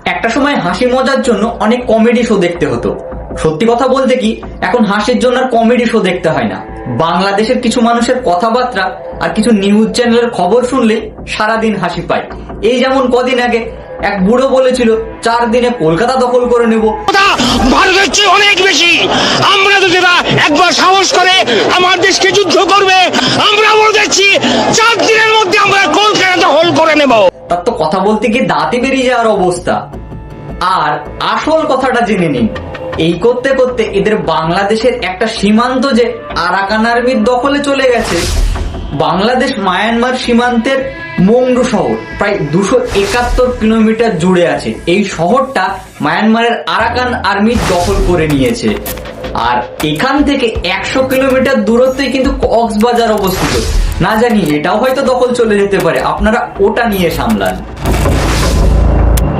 একটা সময় হাসি মজার জন্য অনেক কমেডি শো দেখতে হতো। সত্যি কথা বলতে কি, এখন হাসির জন্য আর কমেডি শো দেখতে হয় না। বাংলাদেশের কিছু মানুষের কথাবার্তা আর কিছু নিউজ চ্যানেলের খবর শুনলেই সারাদিন হাসি পায়। এই যেমন কদিন আগে এক বুড়ো বলেছিল 4 দিনে কলকাতা দখল করে নেব। ভারতের চেয়ে অনেক বেশি আমরা যদি একবার সাহস করে আমার দেশকে যুদ্ধ করবে, আমরা বলে দিচ্ছি 4 দিনের মধ্যে আমরা কলকাতা দখল করে নেব। তার তো কথা বলতে গিয়ে দাঁতে বেরিয়ে যাওয়ার অবস্থা। আর আসল কথাটা জেনে নিন, এই করতে করতে এদের বাংলাদেশের একটা সীমান্ত যে আরাকান আর্মির দখলে চলে গেছে। বাংলাদেশ মায়ানমার সীমান্তের মংডু শহর প্রায় 271 কিলোমিটার জুড়ে আছে। এই শহরটা মায়ানমারের আরাকান আর্মি দখল করে নিয়েছে। আর এখান থেকে 100 কিলোমিটার দূরত্বে কিন্তু কক্সবাজার অবস্থিত। না জানি এটাও হয়তো দখল চলে যেতে পারে, আপনারা ওটা নিয়ে সামলান।